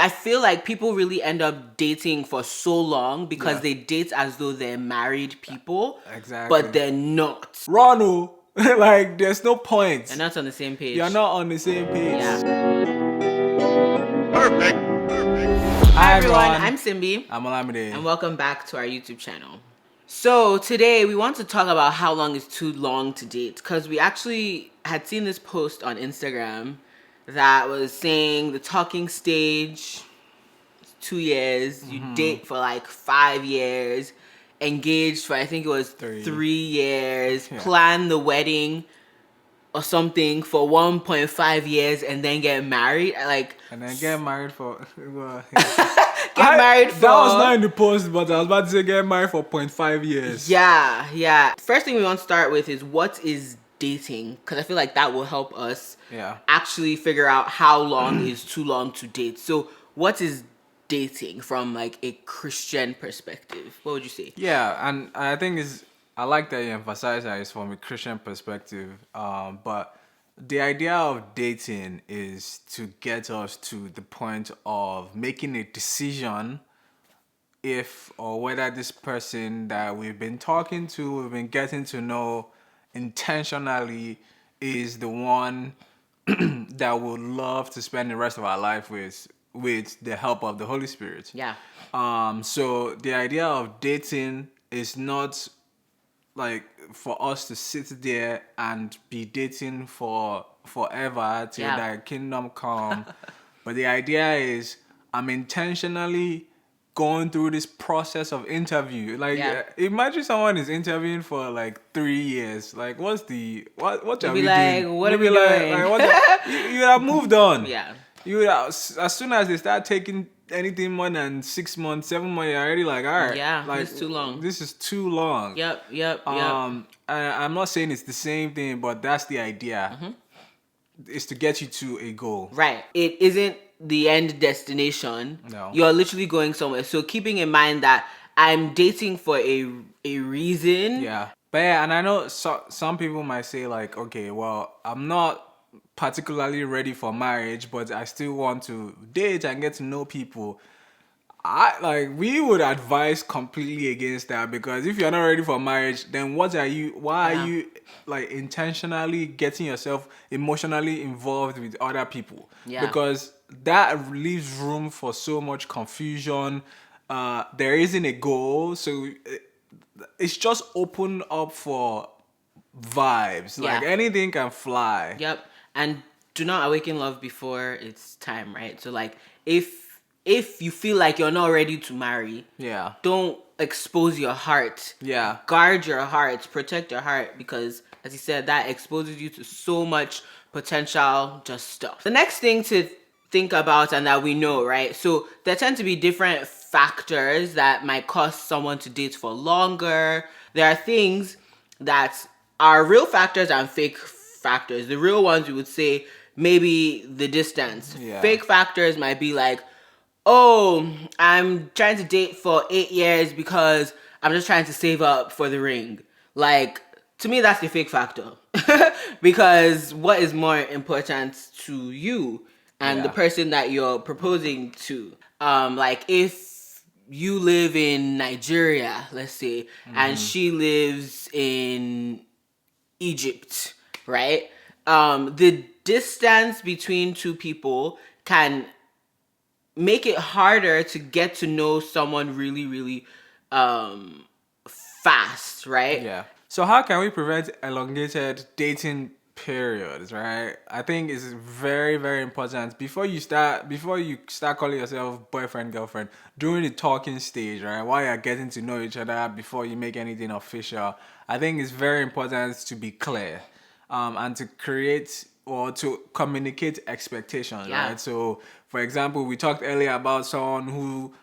I feel like people really end up dating for so long because Yeah. they date as though they're married people, Exactly. but they're not. Ronald, like there's no point. They're not on the same page. You're not on the same page. Yeah. Perfect. Hi everyone, I'm Simbi. I'm Olamide. And welcome back to our YouTube channel. So today we want to talk about how long is too long to date, because we actually had seen this post on Instagram that was saying the talking stage is 2 years, you date for like 5 years, engaged for I think it was 3 years, plan the wedding or something for 1.5 years and then get married. And then get married for Married for... That was not in the post, but I was about to say get married for 0.5 years. Yeah. First thing we want to start with is what is dating, because I feel like that will help us actually figure out how long is too long to date. So what is dating from like a Christian perspective? What would you say? Yeah, and I think I like that you emphasize that it's from a Christian perspective. But the idea of dating is to get us to the point of making a decision if or whether this person that we've been talking to, we've been getting to know intentionally, is the one that would love to spend the rest of our life with the help of the Holy Spirit. Yeah. So the idea of dating is not like for us to sit there and be dating for forever till the kingdom come. But the idea is I'm intentionally going through this process of interview. Imagine someone is interviewing for like 3 years. Like what are we doing? What are we doing? You would have moved on. Yeah. You would have, as soon as they start taking anything more than 6 months, 7 months, you're already like, all right. Yeah, like, this is too long. This is too long. Yep. I'm not saying it's the same thing, but that's the idea. Is to get you to a goal. Right. It isn't the end destination. No. You're literally going somewhere. So keeping in mind that I'm dating for a reason. Yeah. But yeah, and I know some people might say like, okay, well, I'm not particularly ready for marriage, but I still want to date and get to know people. We would advise completely against that, because if you're not ready for marriage, then why are you like intentionally getting yourself emotionally involved with other people? Because that leaves room for so much confusion. There isn't a goal, so it's just open up for vibes. Like anything can fly. Yep. And do not awaken love before it's time, right? So like if you feel like you're not ready to marry, don't expose your heart. Guard your heart, protect your heart, because as you said, that exposes you to so much potential just stuff. The next thing to think about, and that we know, right? So there tend to be different factors that might cause someone to date for longer. There are things that are real factors and fake factors. The real ones, we would say maybe the distance. Fake factors might be like, oh, I'm trying to date for 8 years because I'm just trying to save up for the ring. Like, to me, that's the fake factor. Because what is more important to you and the person that you're proposing to? Like, if you live in Nigeria, let's say, and she lives in Egypt, right? The distance between two people can make it harder to get to know someone really, really fast, right? Yeah. So how can we prevent elongated dating periods, right? I think it's very, very important before you start calling yourself boyfriend, girlfriend, during the talking stage, right? While you're getting to know each other before you make anything official. I think it's very important to be clear and to create or to communicate expectations, right? So, for example, we talked earlier about someone who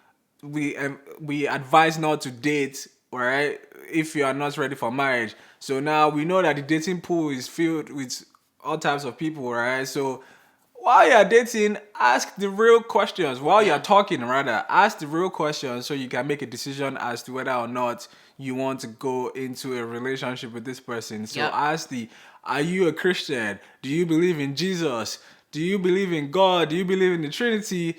we advise not to date, right? If you are not ready for marriage. So now we know that the dating pool is filled with all types of people, right? So while you're dating, ask the real questions. While you're talking, rather, ask the real questions so you can make a decision as to whether or not you want to go into a relationship with this person. So ask are you a Christian? Do you believe in Jesus? Do you believe in God? Do you believe in the Trinity?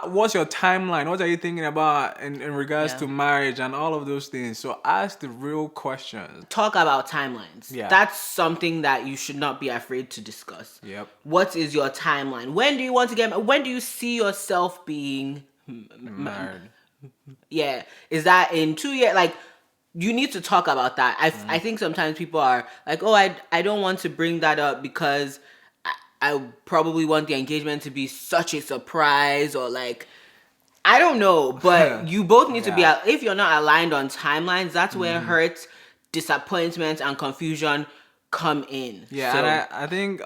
what's your timeline? What are you thinking about in regards to marriage and all of those things? So ask the real questions. Talk about timelines. Yeah. That's something that you should not be afraid to discuss. Yep. What is your timeline? When do you want to get married? When do you see yourself being married? Yeah. Is that in 2 years? Like, you need to talk about that. I think sometimes people are like, oh, I don't want to bring that up because I probably want the engagement to be such a surprise, or like, I don't know, but you both need to be, if you're not aligned on timelines, that's where hurt, disappointment, and confusion come in. Yeah, so, and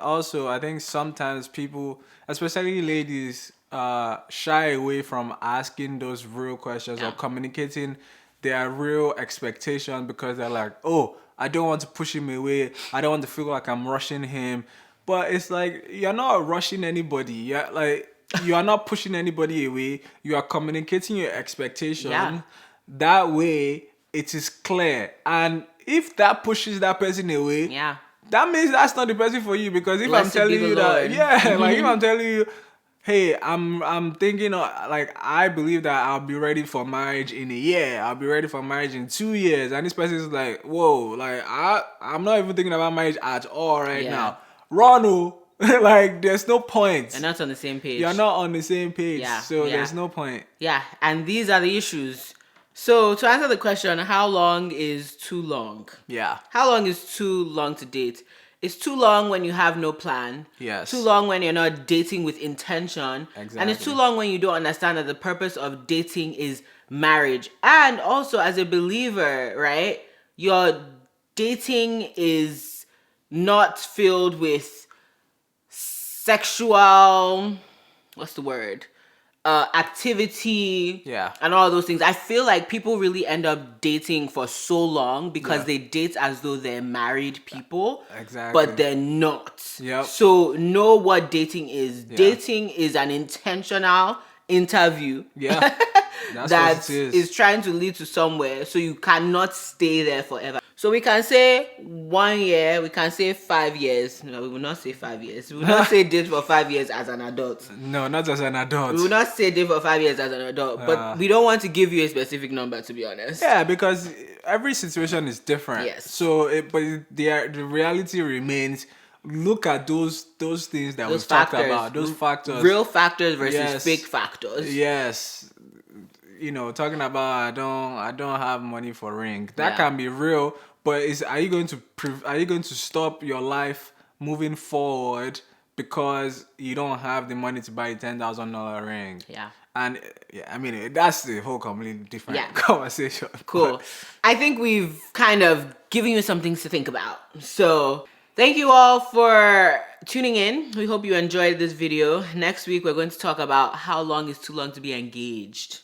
I think sometimes people, especially ladies, shy away from asking those real questions or communicating their real expectations because they're like, oh, I don't want to push him away. I don't want to feel like I'm rushing him. But it's like, you're not rushing anybody. You are not pushing anybody away. You are communicating your expectation. Yeah. That way, it is clear. And if that pushes that person away, that means that's not the person for you. Because if I'm telling you that, like if I'm telling you, hey, I'm thinking, like, I believe that I'll be ready for marriage in a year. I'll be ready for marriage in 2 years. And this person is like, whoa, like, I'm not even thinking about marriage at all right now. Ronald, like, there's no point. You're not on the same page. You're not on the same page. So there's no point. Yeah, and these are the issues. So to answer the question, how long is too long? Yeah. How long is too long to date? It's too long when you have no plan. Yes. Too long when you're not dating with intention. Exactly. And it's too long when you don't understand that the purpose of dating is marriage. And also, as a believer, right, your dating is not filled with sexual, what's the word? Activity, and all those things. I feel like people really end up dating for so long because they date as though they're married people, but they're not. Yep. So know what dating is. Dating is an intentional interview. Yeah. That is trying to lead to somewhere, so you cannot stay there forever. So we can say 1 year, we can say 5 years. No, we will not say 5 years. We will not say date for 5 years as an adult. No, not as an adult. We will not say date for 5 years as an adult. But we don't want to give you a specific number, to be honest. Yeah, because every situation is different. Yes. So, but the reality remains. Look at those things that we've talked about. Those factors. Real factors versus fake factors. Yes. You know, talking about I don't have money for ring. That can be real, but are you going to stop your life moving forward because you don't have the money to buy a $10,000 ring? Yeah. And I mean, that's the whole completely different conversation. Cool. But I think we've kind of given you some things to think about. So thank you all for tuning in. We hope you enjoyed this video. Next week, we're going to talk about how long is too long to be engaged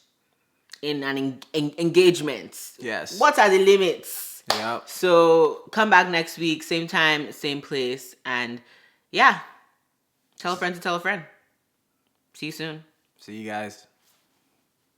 in an engagement. Yes. What are the limits? Yeah. So come back next week, same time, same place, and tell a friend to tell a friend. See you soon. See you guys.